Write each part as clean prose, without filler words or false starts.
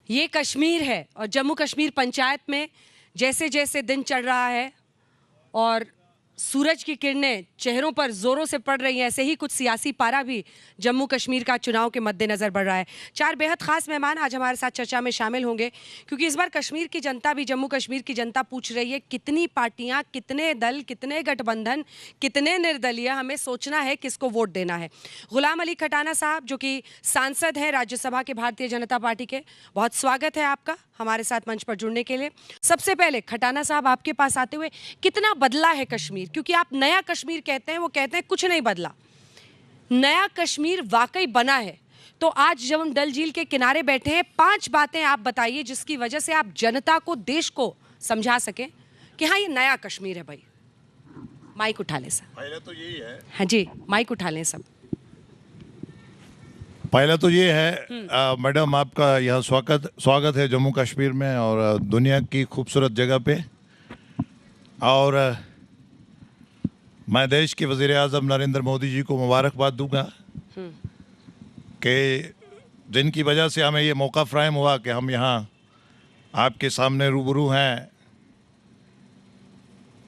ये कश्मीर है और जम्मू कश्मीर पंचायत में जैसे जैसे दिन चढ़ रहा है और सूरज की किरणें चेहरों पर जोरों से पड़ रही हैं, ऐसे ही कुछ सियासी पारा भी जम्मू कश्मीर का चुनाव के मद्देनजर बढ़ रहा है। चार बेहद खास मेहमान आज हमारे साथ चर्चा में शामिल होंगे, क्योंकि इस बार कश्मीर की जनता भी, जम्मू कश्मीर की जनता पूछ रही है कितनी पार्टियां, कितने दल, कितने गठबंधन, कितने निर्दलीय, हमें सोचना है किसको वोट देना है। गुलाम अली खटाना साहब जो कि सांसद हैं राज्यसभा के भारतीय जनता पार्टी के, बहुत स्वागत है आपका हमारे साथ मंच पर जुड़ने के लिए। सबसे पहले खटाना साहब आपके पास आते हुए, कितना बदला है कश्मीर? क्योंकि आप नया कश्मीर कहते हैं, वो कहते हैं कुछ नहीं बदला, नया कश्मीर वाकई बना है। तो आज जब हम डल झील के किनारे बैठे हैं, 5 बातें आप बताइए जिसकी वजह से आप जनता को, देश को समझा सकें कि हाँ ये नया कश्मीर है। भाई माइक उठा लें सब। पहले तो यही है, हाँ जी, माइक उठा लें सब। पहले तो ये है मैडम, आपका यहाँ स्वागत है जम्मू कश्मीर में और दुनिया की खूबसूरत जगह पे। और मैं देश के वज़ीर आज़म नरेंद्र मोदी जी को मुबारकबाद दूंगा कि जिनकी वजह से हमें ये मौका फ़राहम हुआ कि हम यहाँ आपके सामने रूबरू हैं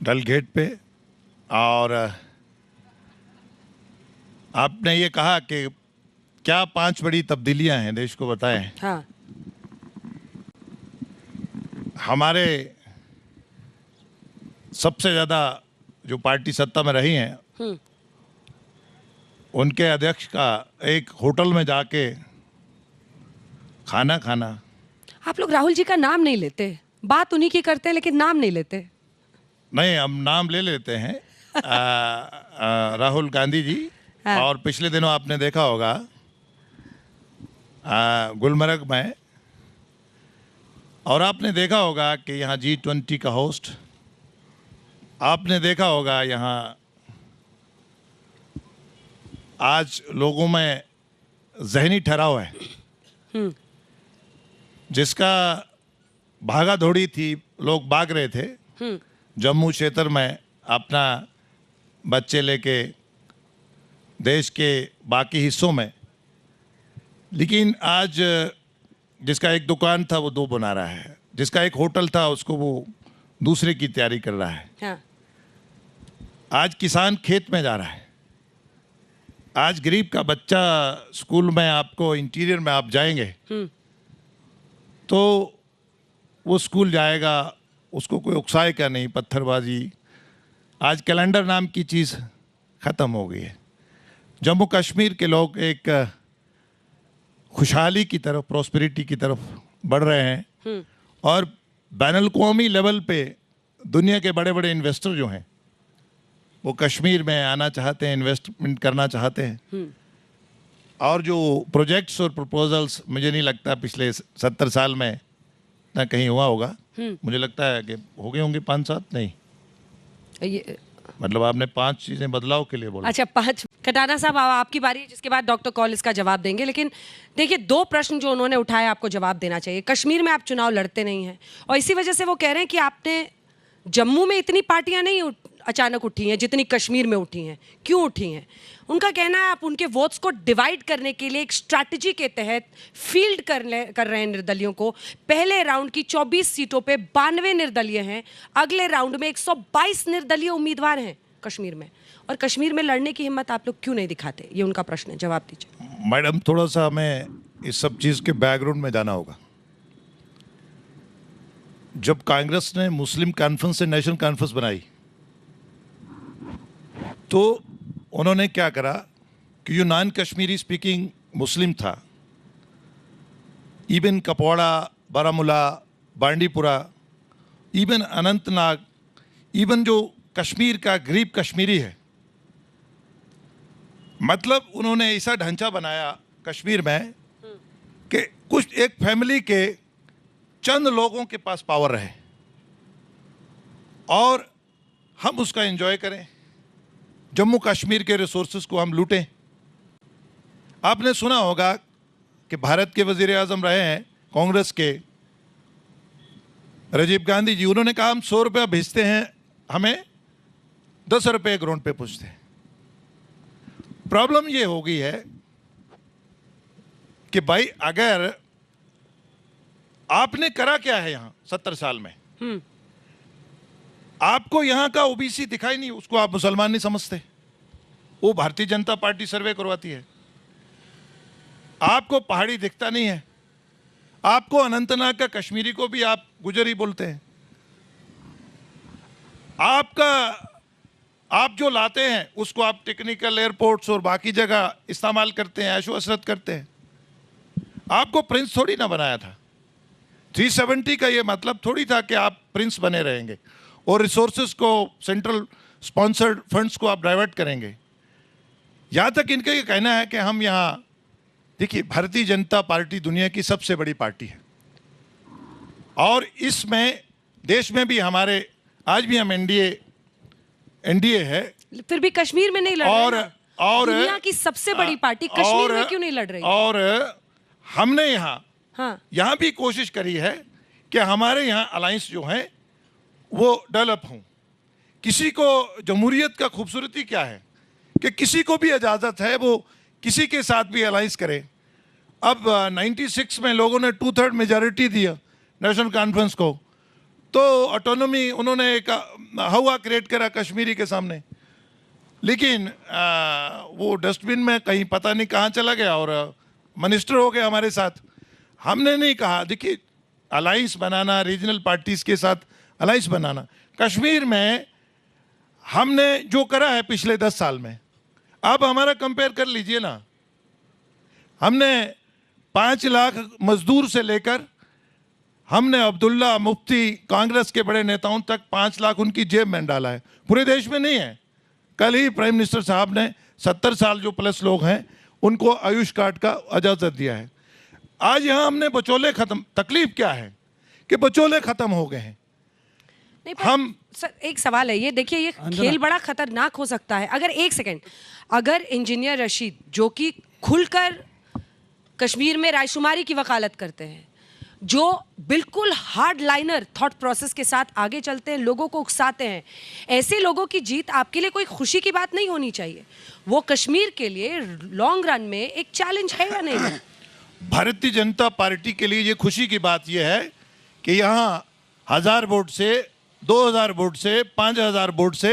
डल गेट पे। और आपने ये कहा कि क्या 5 बड़ी तब्दीलियां हैं, देश को बताएं। हाँ। हमारे सबसे ज़्यादा जो पार्टी सत्ता में रही हैं, उनके अध्यक्ष का एक होटल में जाके खाना खाना। आप लोग राहुल जी का नाम नहीं लेते, बात उन्हीं की करते हैं लेकिन नाम नहीं लेते। नहीं, हम नाम ले लेते हैं राहुल गांधी जी। हाँ। और पिछले दिनों आपने देखा होगा गुलमर्ग में, और आपने देखा होगा कि यहाँ G20 का होस्ट, आपने देखा होगा यहाँ आज लोगों में जहनी ठहराव है जिसका भागा दौड़ी थी, लोग भाग रहे थे जम्मू क्षेत्र में अपना बच्चे लेके देश के बाकी हिस्सों में। लेकिन आज जिसका एक दुकान था वो 2 बना रहा है, जिसका एक होटल था उसको वो दूसरे की तैयारी कर रहा है। हाँ। आज किसान खेत में जा रहा है, आज गरीब का बच्चा स्कूल में, आपको इंटीरियर में आप जाएंगे तो वो स्कूल जाएगा, उसको कोई उकसाएगा नहीं, पत्थरबाजी। आज कैलेंडर नाम की चीज़ ख़त्म हो गई है। जम्मू कश्मीर के लोग एक खुशहाली की तरफ, प्रॉस्पेरिटी की तरफ बढ़ रहे हैं। और बैनुल-अक़वामी लेवल पे दुनिया के बड़े बड़े इन्वेस्टर जो हैं वो कश्मीर में आना चाहते हैं, इन्वेस्टमेंट करना चाहते हैं। और जो प्रोजेक्ट्स और प्रपोजल्स, मुझे नहीं लगता पिछले 70 साल में ना कहीं हुआ होगा। मुझे लगता है कि हो गए होंगे 5-7, नहीं ये मतलब आपने 5 चीज़ें बदलाव के लिए बोला। अच्छा, 5। खटाना साहब आपकी बारी है, जिसके बाद डॉक्टर कौल इसका जवाब देंगे। लेकिन देखिए, 2 प्रश्न जो उन्होंने उठाए आपको जवाब देना चाहिए। कश्मीर में आप चुनाव लड़ते नहीं हैं और इसी वजह से वो कह रहे हैं कि आपने जम्मू में इतनी पार्टियां नहीं अचानक उठी हैं जितनी कश्मीर में उठी हैं। क्यों उठी हैं? उनका कहना है आप उनके वोट्स को डिवाइड करने के लिए एक स्ट्रैटेजी के तहत फील्ड कर रहे हैं निर्दलियों को। पहले राउंड की 24 सीटों पे 92 निर्दलीय हैं, अगले राउंड में 122 निर्दलीय उम्मीदवार हैं कश्मीर में, और कश्मीर में लड़ने की हिम्मत आप लोग क्यों नहीं दिखाते? ये उनका प्रश्न है, जवाब दीजिए। मैडम, थोड़ा सा हमें इस सब चीज़ के बैकग्राउंड में जाना होगा। जब कांग्रेस ने मुस्लिम कॉन्फ्रेंस से नेशनल कॉन्फ्रेंस बनाई तो उन्होंने क्या करा कि जो नॉन कश्मीरी स्पीकिंग मुस्लिम था, even Kupwara, Baramulla, Bandipora, even Anantnag, even जो कश्मीर का गरीब कश्मीरी है, मतलब उन्होंने ऐसा ढांचा बनाया कश्मीर में कि कुछ एक फैमिली के चंद लोगों के पास पावर रहे और हम उसका एंजॉय करें, जम्मू कश्मीर के रिसोर्सेज को हम लूटें। आपने सुना होगा कि भारत के वज़ीर आज़म रहे हैं कांग्रेस के राजीव गांधी जी, उन्होंने कहा हम 100 रुपया भेजते हैं, हमें 10 रुपये ग्राउंड पे पूछते हैं। प्रॉब्लम ये हो गई है कि भाई अगर आपने करा क्या है यहाँ 70 साल में? आपको यहाँ का ओबीसी दिखाई नहीं, उसको आप मुसलमान नहीं समझते, वो भारतीय जनता पार्टी सर्वे करवाती है। आपको पहाड़ी दिखता नहीं है, आपको अनंतनाग का कश्मीरी को भी आप गुजरी बोलते हैं। आप जो लाते हैं उसको आप टेक्निकल एयरपोर्ट्स और बाकी जगह इस्तेमाल करते हैं, ऐशो असरत करते हैं। आपको प्रिंस थोड़ी ना बनाया था। 370 का ये मतलब थोड़ी था कि आप प्रिंस बने रहेंगे और रिसोर्सेज को, सेंट्रल स्पॉन्सर्ड फंड्स को आप डाइवर्ट करेंगे। यहाँ तक इनका ये कहना है कि हम यहाँ, देखिए भारतीय जनता पार्टी दुनिया की सबसे बड़ी पार्टी है और इसमें देश में भी हमारे, आज भी हम एनडीए है, फिर भी कश्मीर में नहीं लड़ रहे ना। और दुनिया की सबसे बड़ी पार्टी कश्मीर में क्यों नहीं लड़ रही? और हमने यहाँ हाँ, यहाँ भी कोशिश करी है कि हमारे यहाँ अलायंस जो है वो डेवलप हों। किसी को जमहूरियत का खूबसूरती क्या है कि किसी को भी इजाज़त है वो किसी के साथ भी अलायंस करे। अब 96 में लोगों ने 2/3 मेजॉरिटी दिया नेशनल कॉन्फ्रेंस को, तो ऑटोनॉमी उन्होंने एक हवा क्रिएट करा कश्मीरी के सामने, लेकिन वो डस्टबिन में कहीं पता नहीं कहाँ चला गया और मिनिस्टर हो गया हमारे साथ। हमने नहीं कहा, देखिए अलायंस बनाना, रीजनल पार्टीज के साथ अलायंस बनाना, कश्मीर में हमने जो करा है पिछले 10 साल में, आप हमारा कंपेयर कर लीजिए ना। हमने 5 लाख मजदूर से लेकर हमने अब्दुल्ला मुफ्ती कांग्रेस के बड़े नेताओं तक 5 लाख उनकी जेब में डाला है, पूरे देश में नहीं है। कल ही प्राइम मिनिस्टर साहब ने 70 साल जो प्लस लोग हैं उनको आयुष कार्ड का इजाज़त दिया है। आज यहाँ हमने बचौले खत्म, तकलीफ क्या है कि बचौले खत्म हो गए हैं। नहीं, हम सर एक सवाल है ये, देखिए ये खेल बड़ा खतरनाक हो सकता है। अगर एक सेकंड, अगर इंजीनियर रशीद जो कि खुलकर कश्मीर में रायशुमारी की वकालत करते हैं, जो बिल्कुल हार्ड लाइनर थॉट प्रोसेस के साथ आगे चलते हैं, लोगों को उकसाते हैं, ऐसे लोगों की जीत आपके लिए कोई खुशी की बात नहीं होनी चाहिए? वो कश्मीर के लिए लॉन्ग रन में एक चैलेंज है या नहीं? भारतीय जनता पार्टी के लिए ये खुशी की बात यह है कि यहाँ 1000 वोट से, 2000 वोट से, 5000 वोट से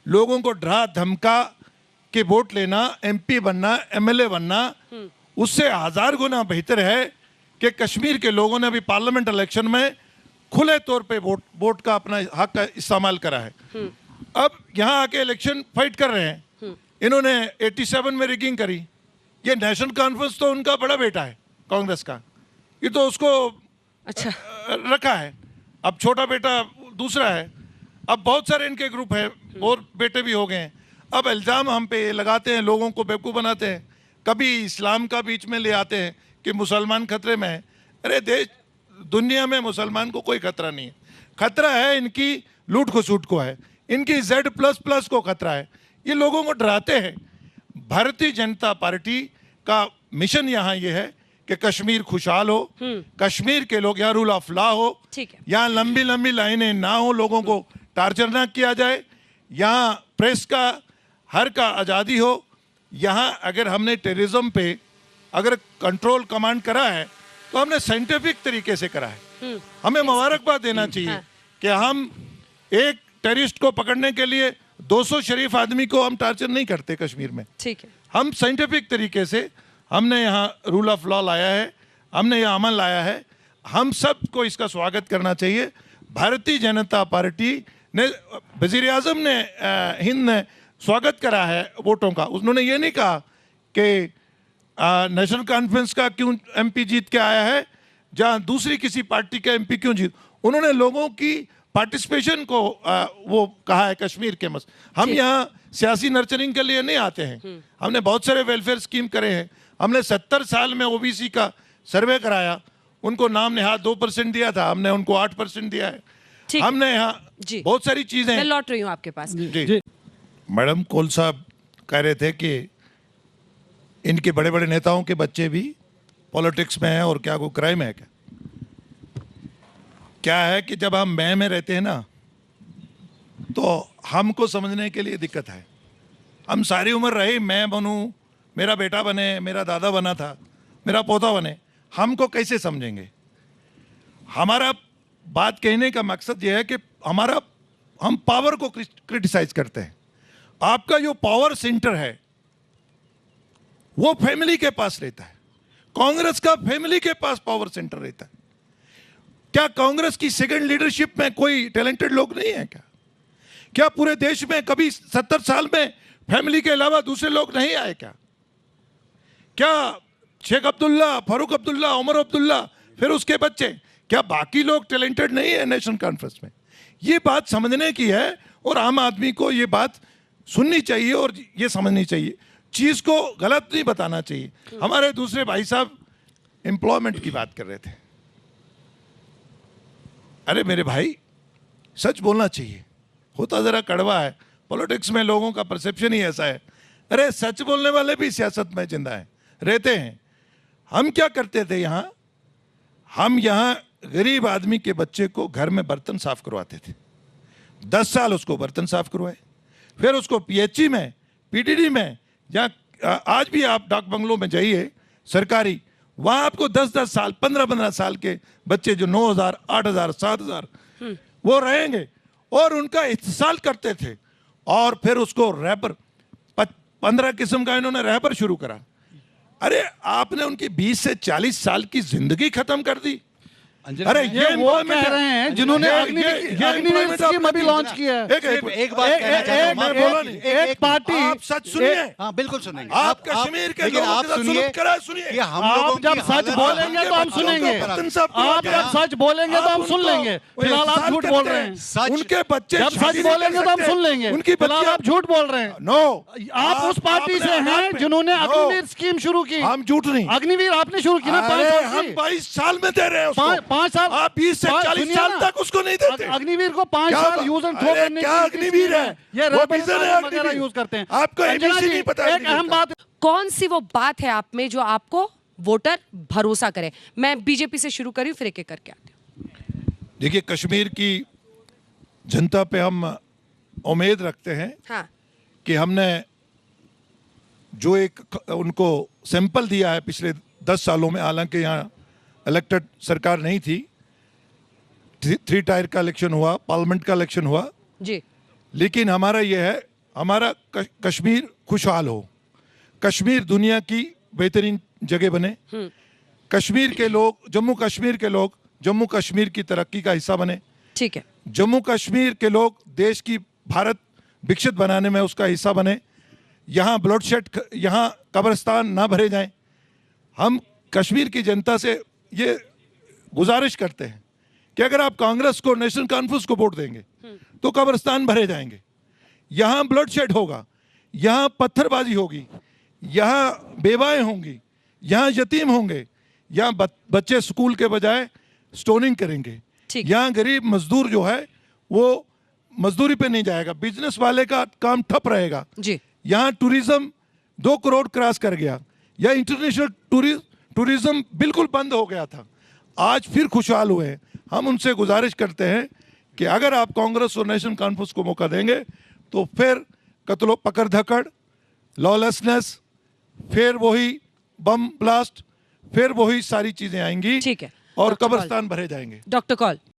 लोगों को डरा धमका के वोट लेना, एमपी बनना, एमएलए बनना, उससे 1000 गुना बेहतर है कि कश्मीर के लोगों ने अभी पार्लियामेंट इलेक्शन में खुले तौर पे वोट का अपना हक का इस्तेमाल करा है। अब यहाँ आके इलेक्शन फाइट कर रहे हैं, इन्होंने 87 में रिगिंग करी। ये नेशनल कॉन्फ्रेंस तो उनका बड़ा बेटा है कांग्रेस का, ये तो उसको अच्छा रखा है। अब छोटा बेटा दूसरा है, अब बहुत सारे इनके ग्रुप है और बेटे भी हो गए हैं। अब इल्ज़ाम हम पे लगाते हैं, लोगों को बेवकूफ़ बनाते हैं, कभी इस्लाम का बीच में ले आते हैं कि मुसलमान खतरे में है। अरे देश दुनिया में मुसलमान को कोई खतरा नहीं है, खतरा है इनकी लूट खसूट को है, इनकी Z++ को खतरा है। ये लोगों को डराते हैं। भारतीय जनता पार्टी का मिशन यहाँ ये है कि कश्मीर खुशहाल हो, कश्मीर के लोग यहाँ रूल ऑफ लॉ हो, यहाँ लंबी लंबी लाइनें ना हो, लोगों को टार्चर ना किया जाए, यहाँ प्रेस का हर का आज़ादी हो। यहाँ अगर हमने टेररिज्म पे अगर कंट्रोल कमांड करा है तो हमने साइंटिफिक तरीके से करा है। हमें मुबारकबाद देना चाहिए कि हम एक टेररिस्ट को पकड़ने के लिए 200 शरीफ आदमी को हम टार्चर नहीं करते कश्मीर में। ठीक है, हम साइंटिफिक तरीके से हमने यहाँ रूल ऑफ लॉ लाया है, हमने यहाँ अमल लाया है। हम सबको इसका स्वागत करना चाहिए। भारतीय जनता पार्टी ने, वज़ीर आज़म ने हिंद ने स्वागत करा है वोटों का। उन्होंने ये नहीं कहा कि नेशनल कॉन्फ्रेंस का क्यों एमपी जीत के आया है, जहाँ दूसरी किसी पार्टी का एमपी क्यों जीत। उन्होंने लोगों की पार्टिसिपेशन को वो कहा है कश्मीर के हम यहाँ सियासी नर्चरिंग के लिए नहीं आते हैं। हमने बहुत सारे वेलफेयर स्कीम करे हैं। हमने 70 साल में ओबीसी का सर्वे कराया, उनको नाम नेहाद 2% दिया था, हमने उनको 8% दिया है। हमने यहाँ बहुत सारी चीजें। मैं लौट रही हूँ आपके पास। जी मैडम कोल साहब कह रहे थे कि इनके बड़े बड़े नेताओं के बच्चे भी पॉलिटिक्स में हैं और क्या कोई क्राइम है क्या है कि जब हम मैं में रहते हैं ना तो हमको समझने के लिए दिक्कत है। हम सारी उम्र रहे मैं बनूं, मेरा बेटा बने, मेरा दादा बना था, मेरा पोता बने, हमको कैसे समझेंगे? हमारा बात कहने का मकसद यह है कि हम पावर को क्रिटिसाइज करते हैं। आपका जो पावर सेंटर है वो फैमिली के पास रहता है। कांग्रेस का फैमिली के पास पावर सेंटर रहता है। क्या कांग्रेस की सेकंड लीडरशिप में कोई टैलेंटेड लोग नहीं है क्या पूरे देश में कभी 70 साल में फैमिली के अलावा दूसरे लोग नहीं आए क्या शेख अब्दुल्ला, फारूक अब्दुल्ला, उमर अब्दुल्ला, फिर उसके बच्चे, क्या बाकी लोग टैलेंटेड नहीं है नेशनल कॉन्फ्रेंस में? ये बात समझने की है और आम आदमी को ये बात सुननी चाहिए और ये समझनी चाहिए, चीज को गलत नहीं बताना चाहिए। हमारे दूसरे भाई साहब एम्प्लॉयमेंट की बात कर रहे थे। अरे मेरे भाई, सच बोलना चाहिए। होता जरा कड़वा है, पॉलिटिक्स में लोगों का परसेप्शन ही ऐसा है। अरे सच बोलने वाले भी सियासत में जिंदा है, रहते हैं। हम क्या करते थे यहाँ, हम यहाँ गरीब आदमी के बच्चे को घर में बर्तन साफ करवाते थे। 10 साल उसको बर्तन साफ करवाए, फिर उसको पीएचई में, पीडीडी में, जहाँ आज भी आप डाक बंगलों में जाइए सरकारी, वहाँ आपको 10-10 साल, 15-15 साल के बच्चे जो 9,000, 8,000, 7,000 वो रहेंगे और उनका इस्तेसाल करते थे। और फिर उसको रैपर 15 किस्म का इन्होंने रैपर शुरू करा। अरे आपने उनकी 20 से 40 साल की जिंदगी खत्म कर दी। अरे ये वो कह रहे हैं जिन्होंने अग्निवीर स्कीम अभी लॉन्च किया है। एक बात कहना चाहता हूं, मैं बोला नहीं। एक पार्टी, आप सच सुनिए। हाँ बिल्कुल सुनेंगे। आप कश्मीर के लोगों के साथ सुलूक करा, सुनिए। कि हम आप लोगों जब की सच हालत- बोलेंगे तो हम सुनेंगे। आप जब सच बोलेंगे तो हम सुन लेंगे। फिलहाल आप झूठ बोल रहे हैं। उनके बच्चे जब सच बोलेंगे तो हम सुन लेंगे। उनकी फिलहाल बच्चियां आप झूठ बोल रहे हैं। नो, आप उस पार्टी से हैं जिन्होंने अग्निवीर स्कीम शुरू की। हम झूठ नहीं। अग्निवीर आपने शुरू की ना 5 अरे साल हम की। 22 साल में दे रहे हैं उसको। 5 साल, आप 20 से 40 सुनिए साल ना, तक उसको नहीं देते। अग्निवीर को 5 क्या साल यूज एंड थ्रो अरे करने क्या अग्निवीर है? ये वो रैपर विजन है वगैरह अग्निवीर। यूज करते हैं। आपको अंजना ABC जी, नहीं पता एक अग्निवीर अहम का। बात। कौन सी वो बात है आप में जो आपको वोटर भरोसा करे? मैं बीजेपी से शुरू करी, फिर एक एक करके आती हूँ। देखिए, कश्मीर की जनता पे हम उम्मीद रखते हैं हाँ, कि हमने जो एक उनको सैंपल दिया है पिछले 10 सालों में, हालांकि यहाँ इलेक्टेड सरकार नहीं थी, 3 टायर का इलेक्शन हुआ, पार्लियामेंट का इलेक्शन हुआ, जी, लेकिन हमारा ये है, हमारा कश्मीर खुशहाल हो, कश्मीर दुनिया की बेहतरीन जगह बने, कश्मीर के लोग, जम्मू कश्मीर के लोग जम्मू कश्मीर की तरक्की का हिस्सा बने, ठीक है, जम्मू कश्मीर के लोग देश की भारत विकसित बनाने में उसका हिस्सा बने, यहाँ ब्लडशेड, यहाँ कब्रिस्तान ना भरे जाएं। हम कश्मीर की जनता से ये गुजारिश करते हैं कि अगर आप कांग्रेस को, नेशनल कॉन्फ्रेंस को वोट देंगे तो कब्रिस्तान भरे जाएंगे, यहाँ ब्लडशेड होगा, यहाँ पत्थरबाजी होगी, यहाँ बेवाएं होंगी, यहाँ यतीम होंगे, यहाँ बच्चे स्कूल के बजाय स्टोनिंग करेंगे, ठीक। यहाँ गरीब मजदूर जो है वो मजदूरी पे नहीं जाएगा, बिजनेस वाले का काम ठप रहेगा, जी, यहाँ टूरिज्म 2 करोड़ क्रॉस कर गया, या इंटरनेशनल टूरिज्म बिल्कुल बंद हो गया था, आज फिर खुशहाल हुए हैं। हम उनसे गुजारिश करते हैं कि अगर आप कांग्रेस और नेशनल कॉन्फ्रेंस को मौका देंगे तो फिर कत्लो पकड़ धकड़, लॉलेसनेस, फिर वही बम ब्लास्ट, फिर वही सारी चीजें आएंगी, ठीक है। और डॉक्टर कौल। कब्रिस्तान भरे जाएंगे। डॉक्टर कौल।